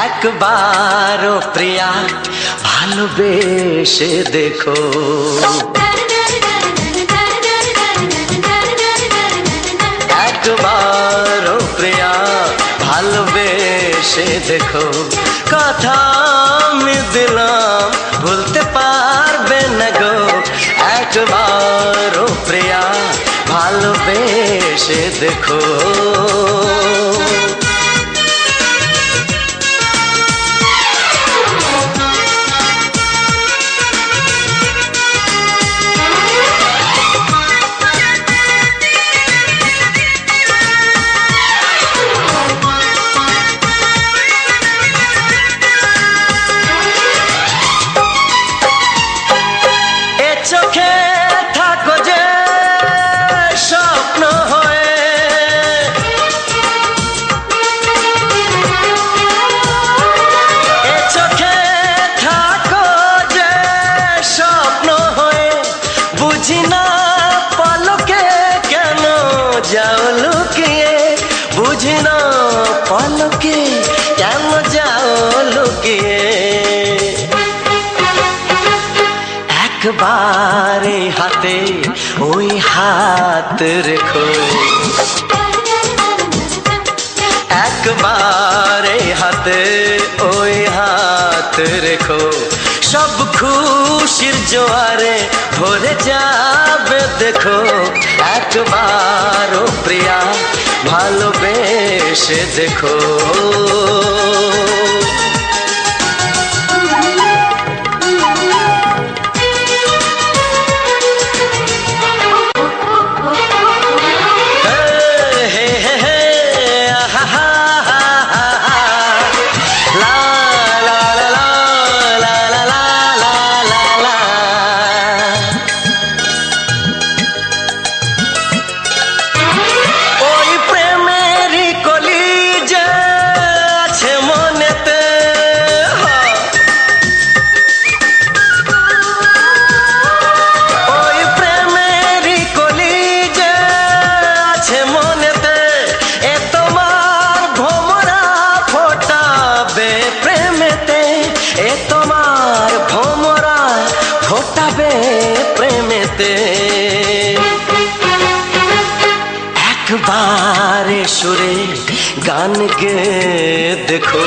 একবারও প্রিয়া ভালোবেসে দেখো, একবারও প্রিয়া ভালোবেসে দেখো। কথা আমি দিলাম ভুলতে পারবে না গো, একবারও প্রিয়া ভালোবেসে দেখো। চোখে থাকো যে স্বপ্ন হয়ে, এ চোখে থাকো যে স্বপ্ন হয়ে, বুঝি না পলকে কেন যাও লুকিয়ে, বুঝি না পলকে কেন যাও লুকিয়ে। একবারে হাতে ওই হাত রেখো, একবারে হাতে ওই হাত রেখো। সব খুশির জোয়ারে ভরে যাবে দেখো, একবারও প্রিয়া ভালোবেসে দেখো। প্রেমেতে একবারে সুরে গান গে দেখো,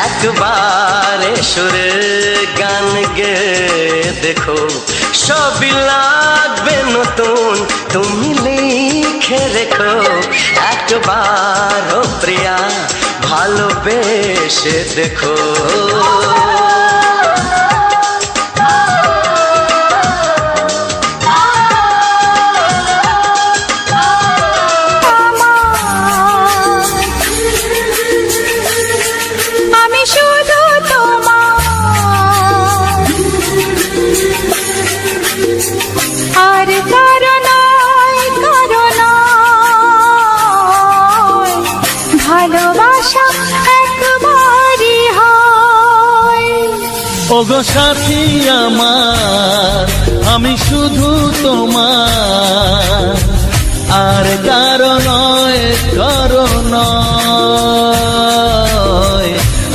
একবারে সুরে গান গে দেখো। সবই লাগবে নতুন তুমি লিখে রেখো, একবারও প্রিয়া ভালোবেসে দেখো। ওগো সাথী আমার, আমি শুধু তোমার, আর কারো নয়, কারো নয়।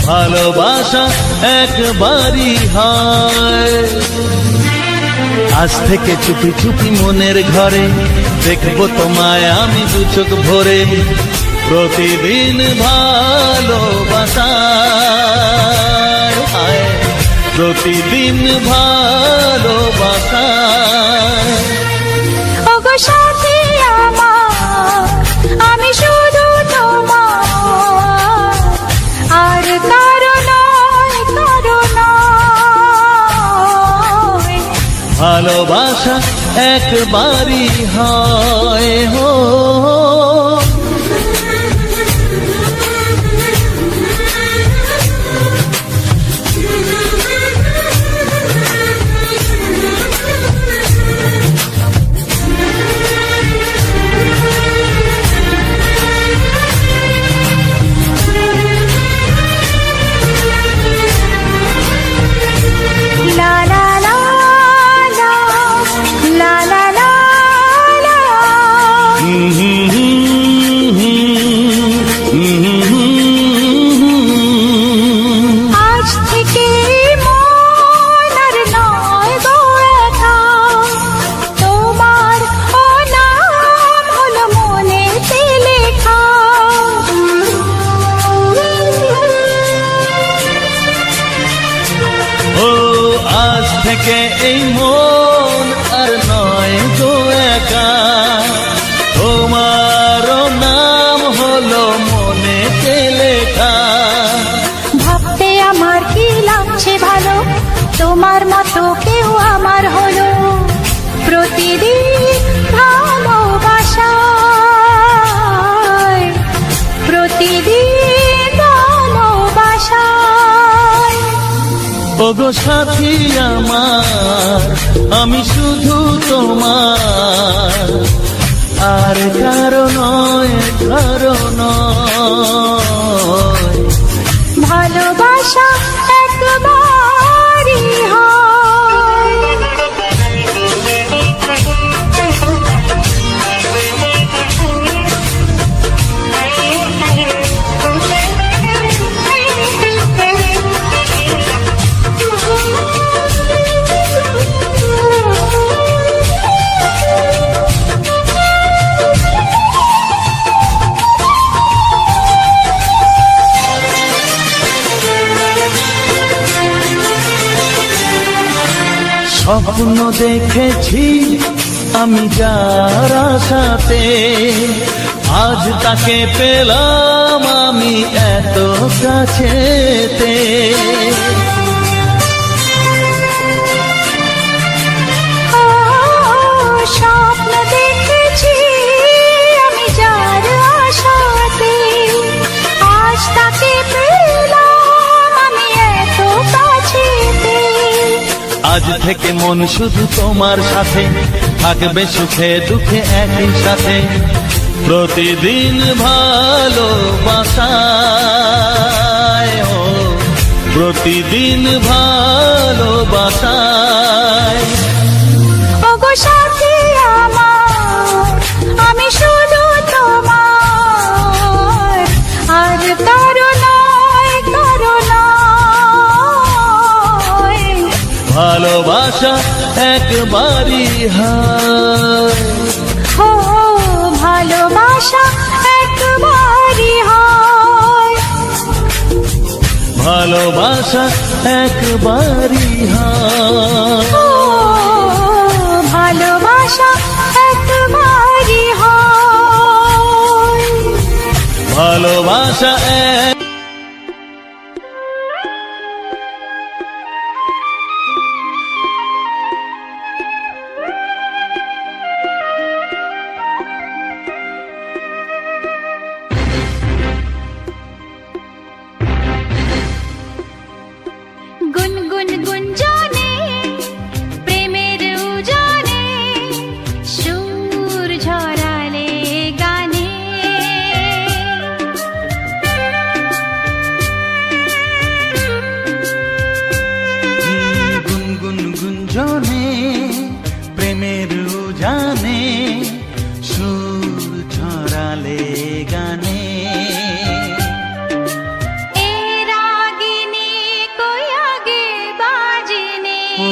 ভালোবাসা একবারই হয়। আজ থেকে চুপি চুপি মনের ঘরে দেখবো তোমায় আমি দু চোখ ভরে, প্রতিদিন ভালোবাসা, প্রতিদিন ভালোবাসা। ওগো সাথী আমার, আমি শুধু তোমার, আর কারো নয়, কারো নয়। ভালোবাসা একবারই হয় হো। থেকে এই মন আর নয় গো একা, তোমারও নাম হলো মনেতে লেখা। ভাবতে আমার কি লাগছে ভালো, তোমার মতো কেউ আমার হলো। প্রতিদিন ভালোবাসায়, প্রতিদিন ভালোবাসায়। ওগো সাথী আমার, আমি শুধু তোমার, আর কারো নয়, কারো নয়। ভালোবাসা একবারই হয়। স্বপ্ন দেখেছি আমি যার সাথে, আজ তাকে পেলাম আমি এত কাছেতে। স্বপ্ন দেখেছি আমি যার আশাতে, আজ তাকে পেলাম আমি এত কাছেতে। আজ থেকে মন শুধু তোমার সাথে, থাকবে সুখে দুঃখে একই সাথে। প্রতিদিন ভালোবাসায়, ও প্রতিদিন ভালোবাসায়। ওগো সাথী আমার, আমি শুধু তোমার, আর কারো নয়, কারো নয়। ভালোবাসা একবারই হয়, ও ভালোবাসা একবারই হয়। ভালোবাসা একবারই হয়, ও ভালোবাসা একবারই হয়। ভালোবাসা এক। গুনগুন গুঞ্জনে প্রেমের উজানে, সুর ঝরালে গানে। গুনগুন গুঞ্জনে প্রেমের উজানে, সুর ছড়ালে গানে। এ রাগিনী কই আগে বাজেনি, ও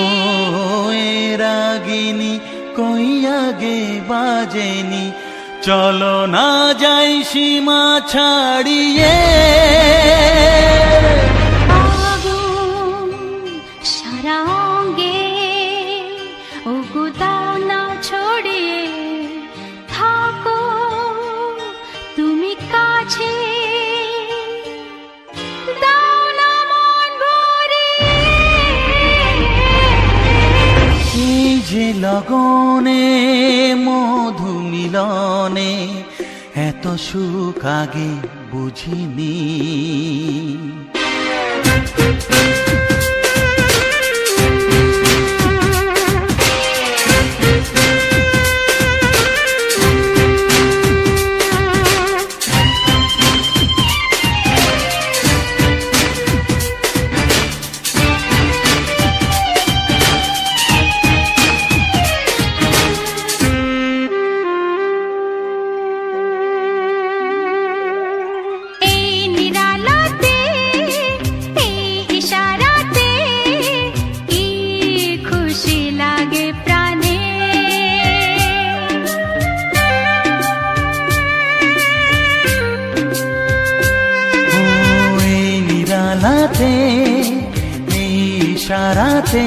এ রাগিনী কই আগে বাজেনি, চলো না যাই সীমা ছাড়িয়ে। আগুন সারা অঙ্গে, ওগো দাও না ছড়িয়ে, থাকো তুমি কাছে, দাও না মন ভরিয়ে। এই যে লগনে মধু মিলনে, এত সুখ আগে বুঝিনি। এই নিরালাতে, এই ইশারাতে, কি খুশি লাগে প্রাণে। ও এই নিরালাতে, এই ইশারাতে,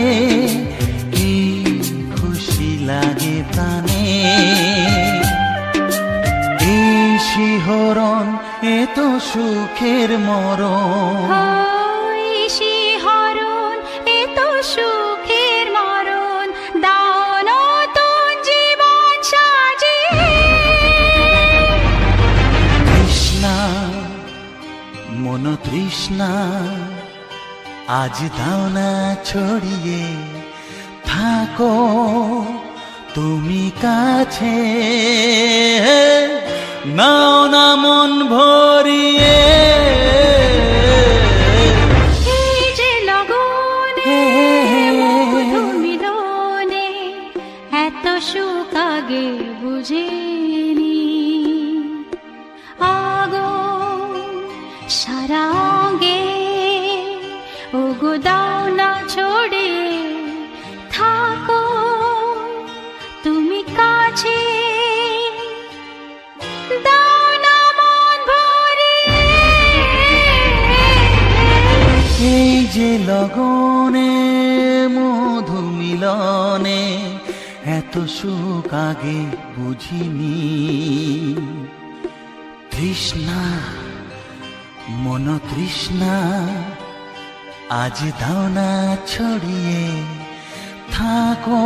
প্রাণে এই শিহরণ এ তো সুখের মরণ হয় শিহরণ এ তো সুখের মরণ দাও নতুন জীবন সাজিয়ে তৃষ্ণা মন তৃষ্ণা আজ দাও না ছড়িয়ে থাকো তুমি কাছে নাও না মন ভরিয়ে এই যে লগনে মধু মিলনে এত সুখ আগে বুঝিনি আগুন সারা অঙ্গে ওগো দাও না ছড়িয়ে থাকো তুমি কাছে দাও না মন ভরিয়ে এই যে লগনে মধু মিলনে এত সুখ আগে বুঝিনি তৃষ্ণা মন তৃষ্ণা আজ দাও না ছড়িয়ে থাকো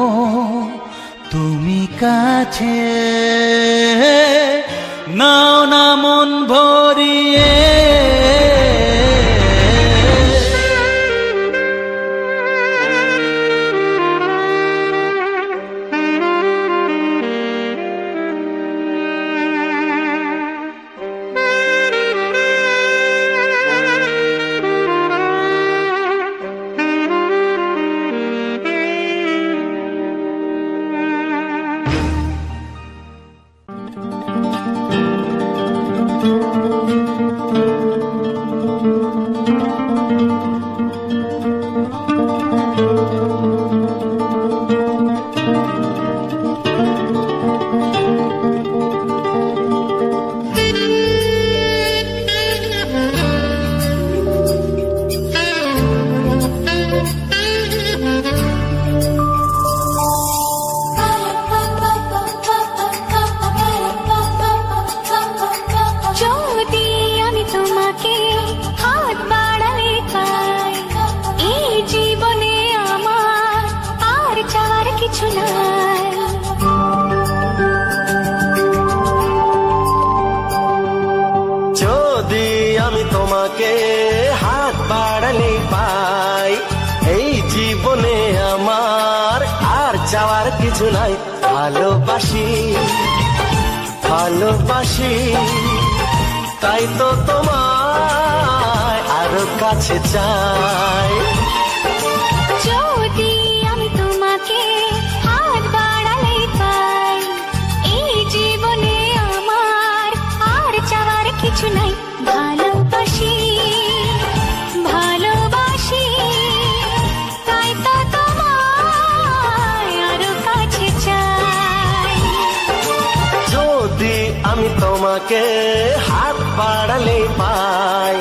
তুমি কাছে নাও না মন ভরিয়ে যদি আমি তোমাকে হাত বাড়ালে পাই এই জীবনে আমার আর চাওয়ার কিছু নাই যদি আমি তোমাকে হাত বাড়ালে পাই এই জীবনে আমার আর চাওয়ার কিছু নাই ভালোবাসি ভালোবাসি তাই তো তোমায় আরো কাছে চাই যদি আমি তোমাকে হাত বাড়ালে পাই এই জীবনে আমার আর চাওয়ার কিছু নাই ভালোবাসি ভালোবাসি তাই তো তোমায় আরো কাছে চাই যদি আমি তোমাকে হাত বাড়ালে পাই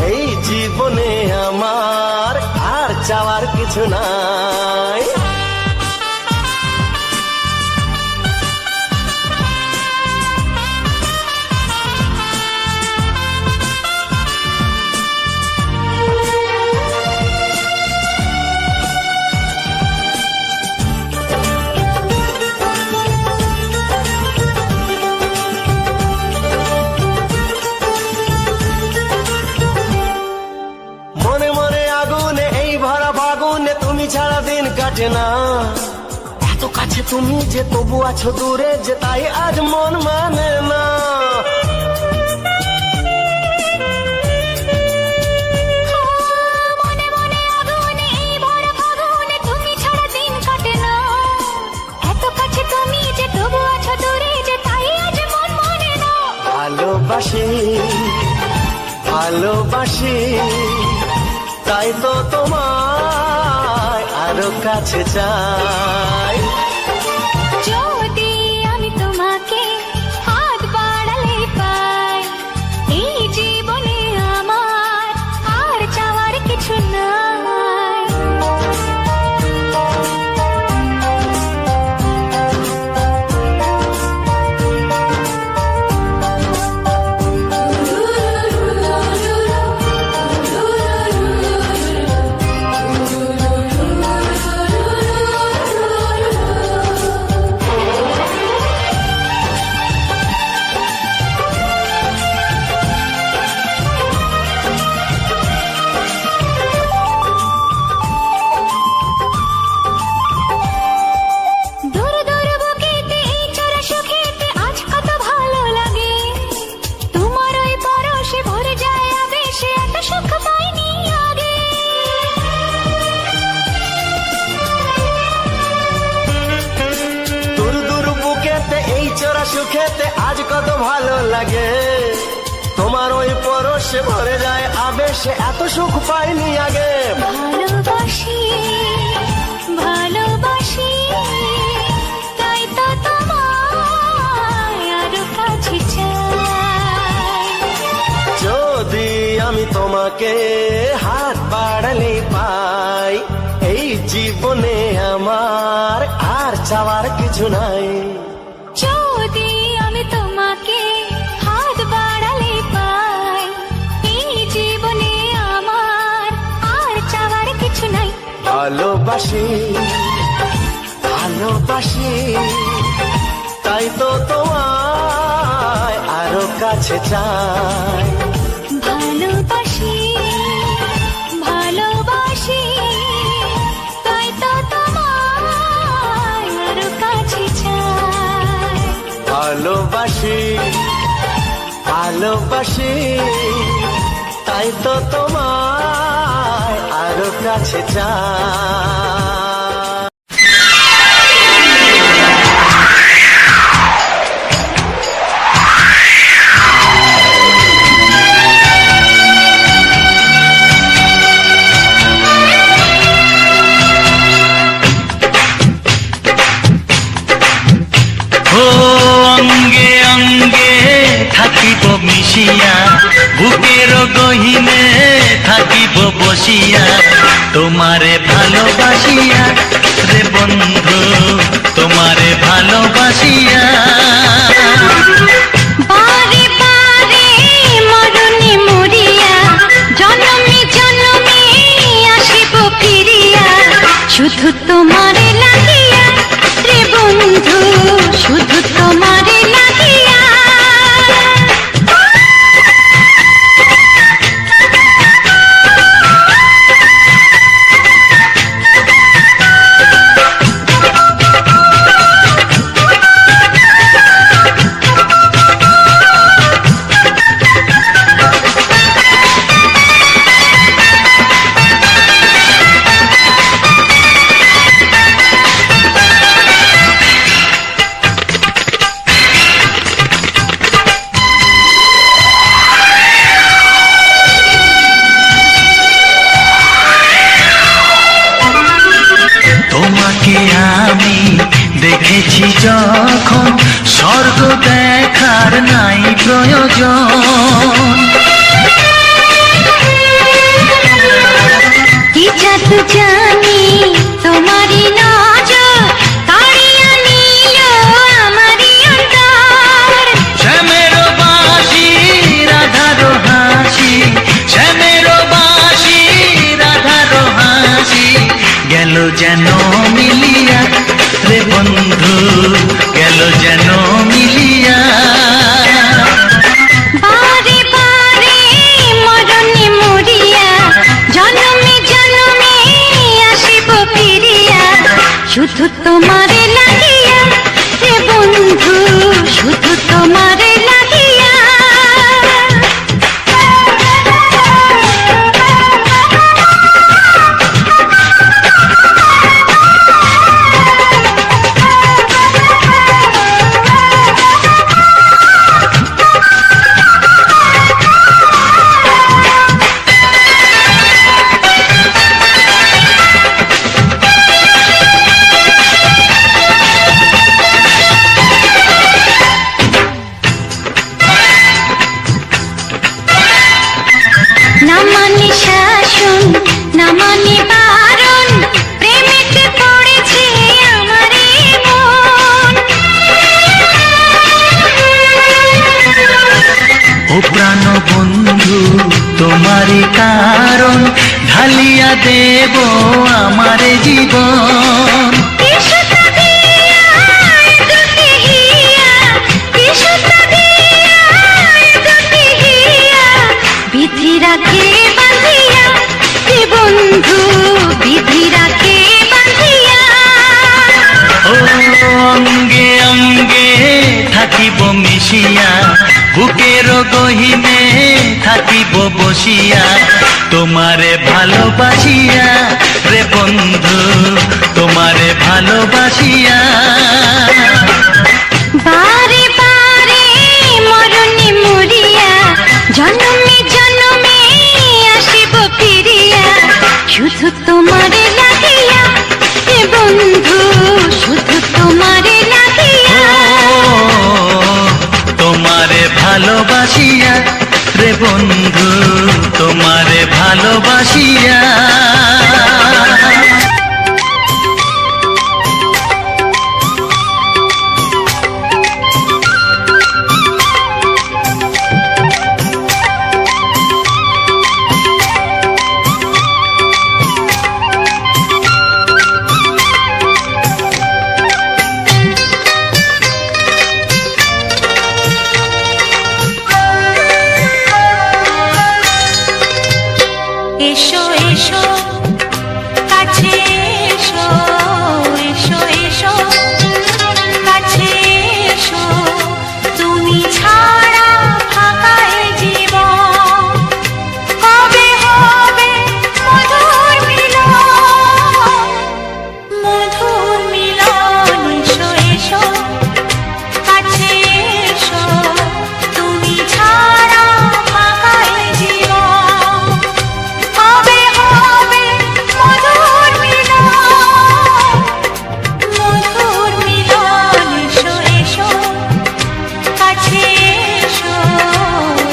এই জীবনে আমার আর চাওয়ার কিছু নাই মনে মনে আগুনে এই ভরা ফাগুনে তুমি ছাড়া দিন কাটে না এত কাছে তুমি যে তবু আছো দূরে যে তাই আজ মন মানে না মনে মনে আগুনে এই ভরা ফাগুনে তুমি ছাড়া দিন কাটে না এত কাছে তুমি যে তবু আছো দূরে যে তাই আজ মন মানে না ভালোবাসি ভালোবাসি তাই তো তোমায় আরো কাছে চাই যদি আমি তোমাকে হাত বাড়ালে পাই এই জীবনে আমার আর চাওয়ার কিছু নাই ভালো লাগে, তোমার ওই পরশে ভরে যায় আবেশে, এত সুখ পাইনি আগে। ভালোবাসি ভালোবাসি, তাই তো তোমায় আরো কাছে চাই। যদি আমি তোমাকে হাত বাড়ালে পাই, এই জীবনে আমার আর চাওয়ার কিছু নাই। যদি আমি তোমাকে হাত বাড়ালে পাই, এই জীবনে আমার আর চাওয়ার কিছু নাই। ভালোবাসি ভালোবাসি, তাই তো তোমায় আরো কাছে চাই। ভালোবাসি ভালোবাসি, তাই তো তোমায় আরো কাছে চাই। ভালোবাসি ভালোবাসি, তাই তো তোমায় আরো কাছে চাই। ও অঙ্গে অঙ্গে থাকিব মিশিয়া, বুকের গহিনে থাকিব বসিয়া, তোমারে ভালোবাসিয়া রে বন্ধু, তোমারে ভালোবাসিয়া। বারে বারে মরণে মরিয়া, জনমে জনমে আসিব ফিরিয়া, শুধু তোমারে লাগিয়া রে বন্ধু, শুধু তোমারে লাগিয়া। তোমাকে আমি দেখেছি যখন, স্বর্গ দেখার নাই প্রয়োজন। কি জাদু জানি তোমারই নজর, কাড়িয়া নিল আমারই অন্তর। শ্যামের বাঁশি রাধার হাসি, শ্যামের বাঁশি রাধার হাসি, গেল যেন মিলিয়া রে বন্ধু, গেল যেন মিলিয়া। বারে বারে মরণে মরিয়া, জনমে জনমে আসিব ফিরিয়া, শুধু তোমারে লাগিয়া রে বন্ধু, শুধু তোমারে লাগিয়া। না মানে শাসন, না মানে বারণ, প্রেমেতে পড়েছে আমারে মন। ও প্রাণ বন্ধু তোমারই কারণ, ঢালিয়া দেব আমার জীবন। কিসুতা দিয়া দুটি হিয়া, কিসুতা দিয়া দুটি হিয়া, বিধি রাখে বাঁধিয়া রে বন্ধু, বিধি রাখে বাঁধিয়া। ও অঙ্গে অঙ্গে থাকিব মিশিয়া, বুকের গহিনে থাকিব বসিয়া, তোমারে ভালোবাসিয়া রে বন্ধু, তোমারে ভালোবাসিয়া। বারে বারে বন্ধু তোমারে ভালোবাসিয়া। এসো এসো কাছে এসো, এসো এসো কাছে এসো, তুমি ছাড়া ফাঁকা এ জীবন, কবে হবে মধুর মিলন, মধুর মিলন। এসো এসো কাছে এসো, তুমি ছাড়া ফাঁকা এ জীবন, কবে হবে মধুর মিলন, মধুর মিলন। এসো এসো কাছে এসো,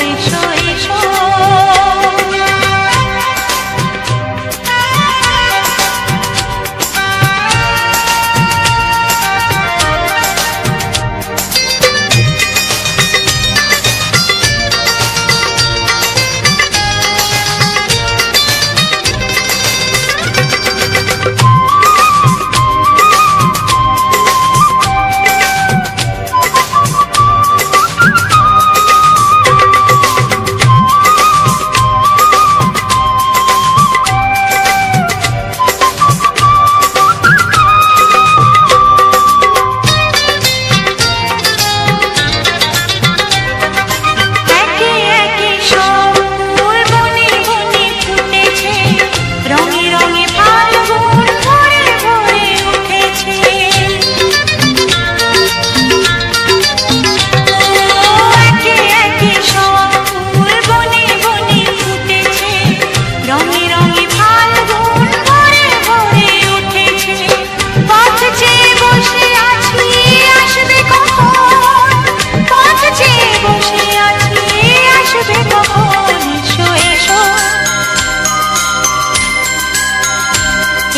এসো এসো। একে একে সব ফুল বনে বনে ফুটেছে, রঙে রঙে ফাল্গুন ভরে ভরে উঠেছে। একে একে সব ফুল বনে বনে ফুটেছে, রঙে রঙে ফাল্গুন ভরে ভরে উঠেছে। পথ চেয়ে বসে আছি আসবে কখন, পথ চেয়ে বসে আছি আসবে কখন। এসো এসো,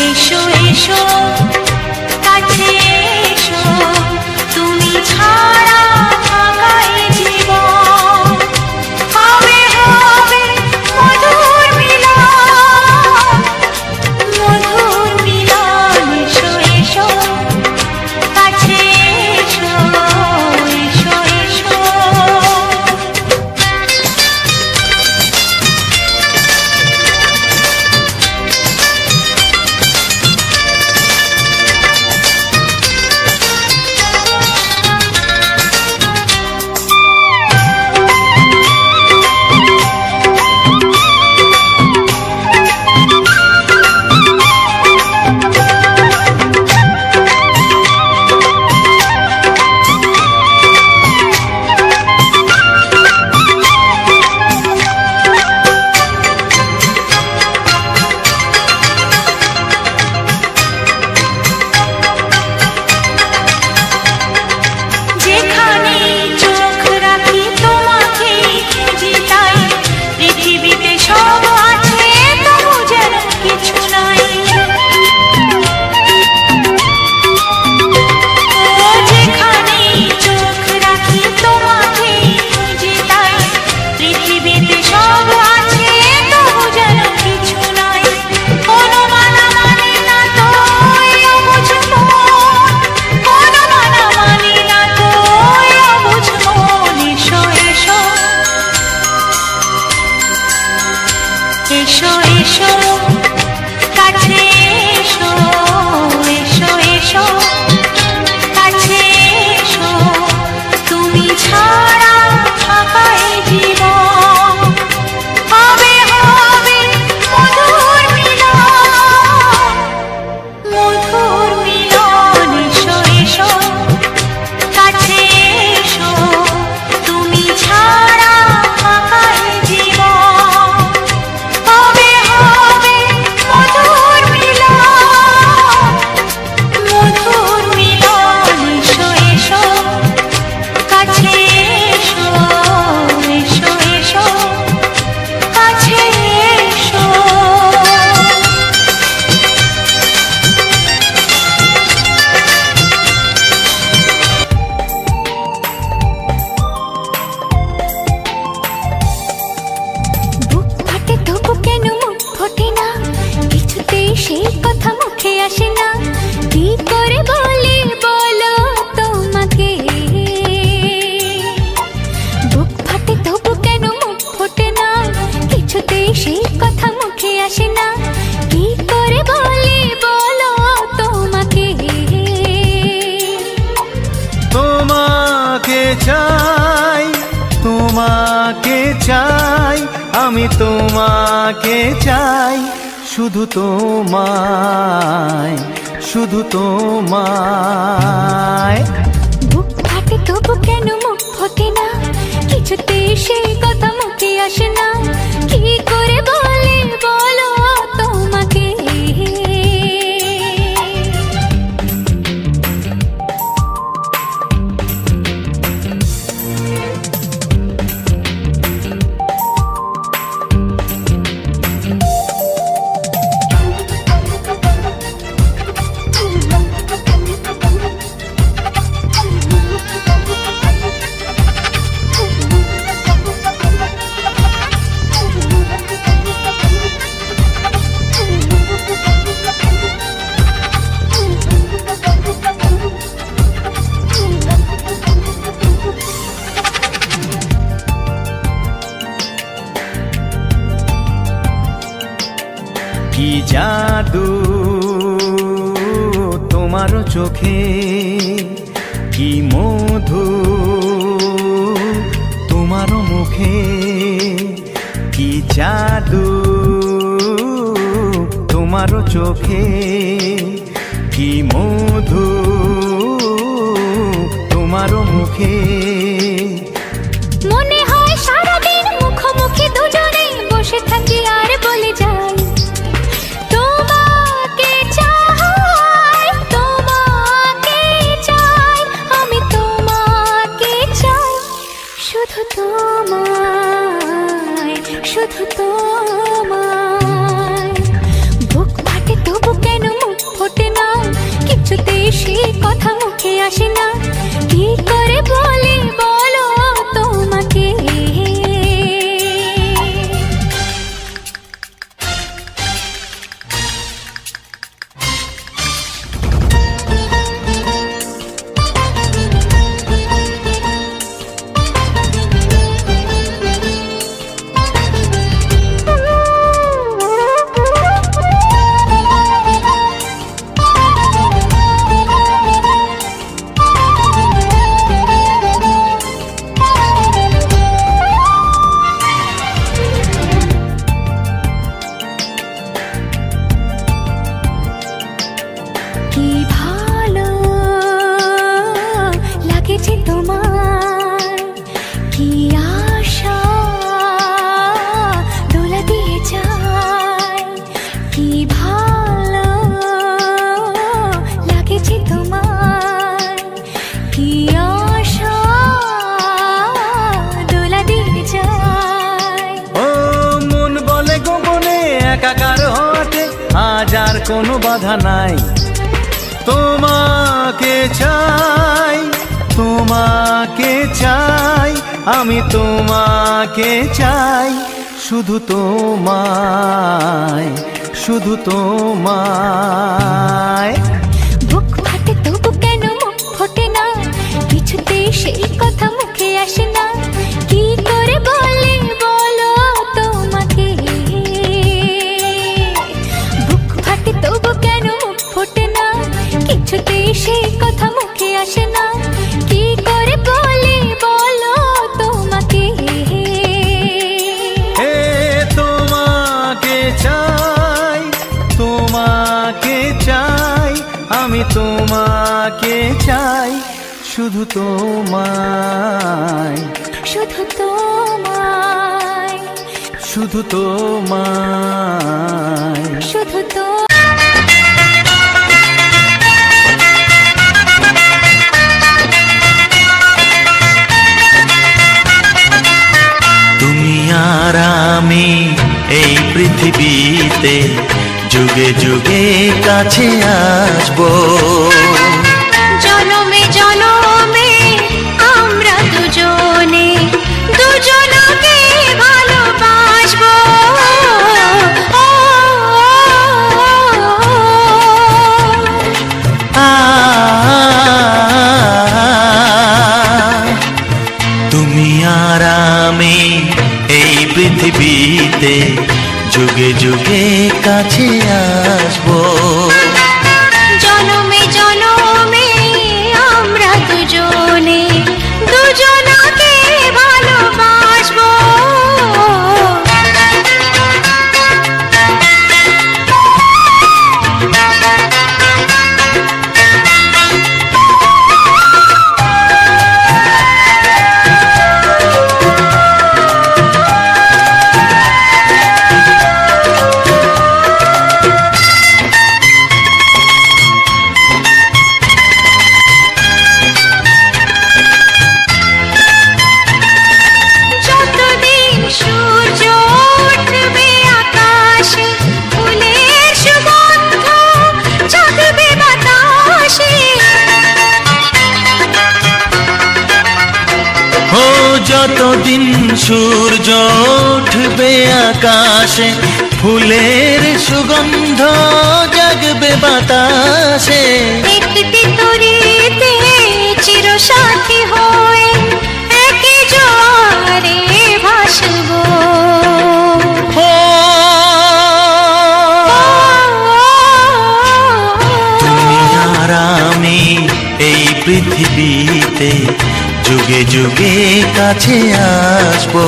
এসো এসো কাছে এসো, তুমি ছাড়া ফাঁকা এ জীবন, কবে হবে মধুর মিলন, মধুর মিলন। এসো এসো কাছে এসো, এসো এসো। যেখানে চোখ রাখি তোমাকে খুঁজি, তাই পৃথিবীতে সব আছে তবু যেন কিছু নাই। যেখানে চোখ রাখি তোমাকে খুঁজি, তাই পৃথিবীতে সব আছে তবু যেন কিছু নাই। কোনো মানা মানে না তো অবুঝ মন, কোনো মানা মানে না তো অবুঝ মন। এসো এসো, এসো এসো কাছে এসো, এসো এসো কাছে এসো, তুমি ছাড়া ফাঁকা এ জীবন, কবে হবে মধুর মিলন, মধুর মিলন। এসো এসো কাছে এসো, তুমি ছাড়া ফাঁকা এ জীবন, কবে হবে সেই কথা মুখে আসে না, কি করে বলি বলো তোমাকে। তোমাকে চাই, তোমাকে চাই, আমি তোমাকে চাই, শুধু তোমায়, শুধু তোমায়। বুক ফাটে তবু কেন মুখ ফোটে না, কিছুতে সেই কথা মুখে আসে না, কি করে বলি বলো তোমাকে। কি জাদু তোমার চোখে, কি মধু তোমার মুখে, কি জাদু তোমার চোখে, কি মধু তোমার মুখে। মনে হয় সারাদিন মুখোমুখি দুজনে বসে থাকি আর বলে যাই, তোমাকে চাই, তোমাকে চাই, আমি তোমাকে চাই, শুধু তোমায়, শুধু তোমায়। বুক ফাটে তবু কেন মুখ ফোটে না, কিছুতে সেই কথা মুখে আসে না, কি করে বলি বলো তোমাকে। কি ভালো লাগেছে তোমার, কি আশা দোলা দিয়ে যায়, কি ভালো লাগেছে তোমার, কি আশা দোলা দিয়ে যায়। ও মন বলে গোপনে একাকার হতে আজ আর কোনো বাধা নাই, তোমাকে চাই, তোমাকে চাই, আমি তোমাকে চাই, শুধু তোমায়, শুধু তোমায়। বুক ফাটে তবু কেন মুখ ফোটে না, কিছুতে সেই কথা মুখে আসে না, কি করে বলি বলো তোমাকে। বুক ফাটে তবু কেন মুখ ফোটে না, কিছুতে সেই কথা মুখে আসে না, কি করে বলি বলো তোমাকে। হে তোমাকে চাই, তোমাকে চাই, আমি তোমাকে চাই, শুধু তোমায়, শুধু তোমায়, শুধু তোমায়। শুধু তো তুমি আর আমি এই পৃথিবীতে যুগে যুগে কাছে আসবো, জনমে জনমে আমরা দুজনে দুজনকে ভালোবাসবো। তুমি আর আমি এই পৃথিবীতে যুগে যুগে কাছে আসবো। জনমে জনমে আমরা দুজনে দুজনাকে ভালোবাসবো। যতদিন সূর্য উঠবে আকাশে, ফুলের সুগন্ধ জাগবে বাতাসে। একটি তরিতে চিরসাথী হয়ে একই জোয়ারে ভাসবো। তুমি আর আমি এই পৃথিবীতে যুগে যুগে কাছে আসবো।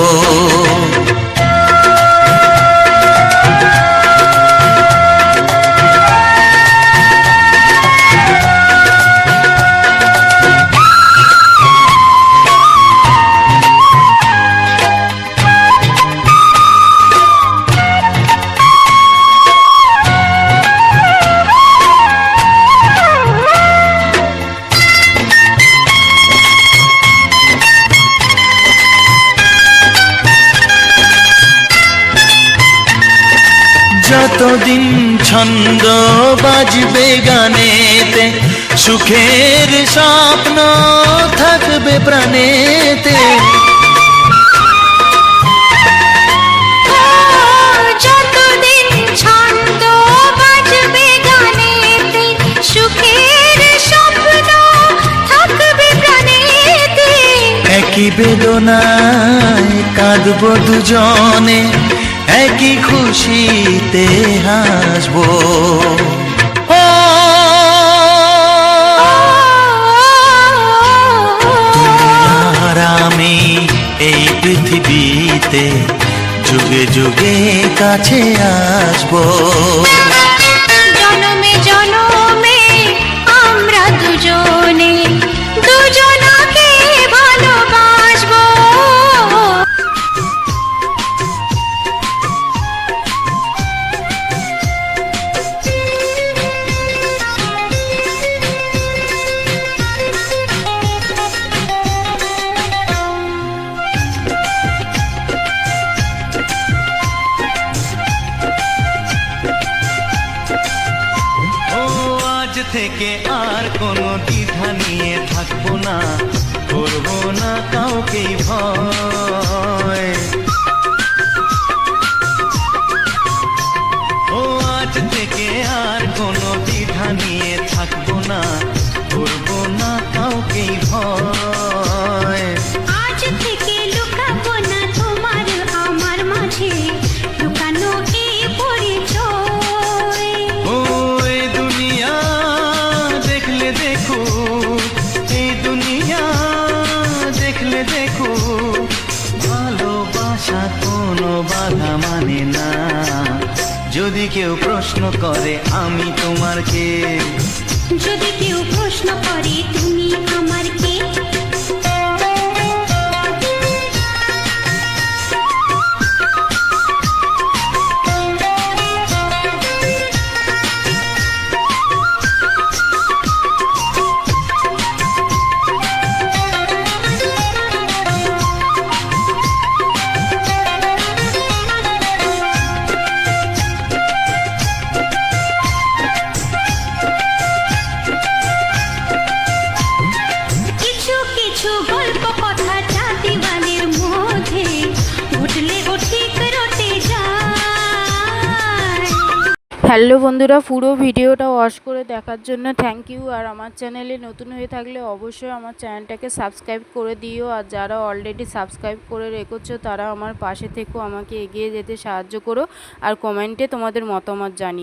যতদিন ছন্দ বাজবে গানেতে, সুখের স্বপ্ন থাকবে প্রাণেতে। যতদিন ছন্দ বাজবে গানেতে, সুখের স্বপ্ন থাকবে প্রাণেতে। একই বেদনায় কাঁদবো দুজনে, একই খুশিতে হাসবো। তুমি আর আমি এই পৃথিবীতে যুগে যুগে কাছে আসবো। জনমে জনমে আমরা দুজনে দুজনাকে ভালোবাসবো। থেকে আর কোনো দ্বিধা নিয়ে থাকবো না, করবো না কাউকেই ভয়। ও আজ থেকে আর কোনো দ্বিধা নিয়ে থাকবো না, করবো না কাউকেই ভয়। আজ থেকে লুকাবো না তোমার আমার মাঝে লুকানো এই পরিচয়। ও এই দুনিয়া দেখলে দেখো, এই দুনিয়া দেখলে দেখো, ভালোবাসা কোনো বাধা মানে না। যদি কেউ প্রশ্ন করে আমি তোমার কে, যদি কেউ প্রশ্ন করে তুমি আমার কে, হ্যালো বন্ধুরা, পুরো ভিডিওটা ওয়াচ করে দেখার জন্য থ্যাংক ইউ। আর আমার চ্যানেলে নতুন হয়ে থাকলে অবশ্যই আমার চ্যানেলটাকে সাবস্ক্রাইব করে দিও। আর যারা অলরেডি সাবস্ক্রাইব করে রেখেছো তারা আমার পাশে থেকেও আমাকে এগিয়ে যেতে সাহায্য করো আর কমেন্টে তোমাদের মতামত জানিও।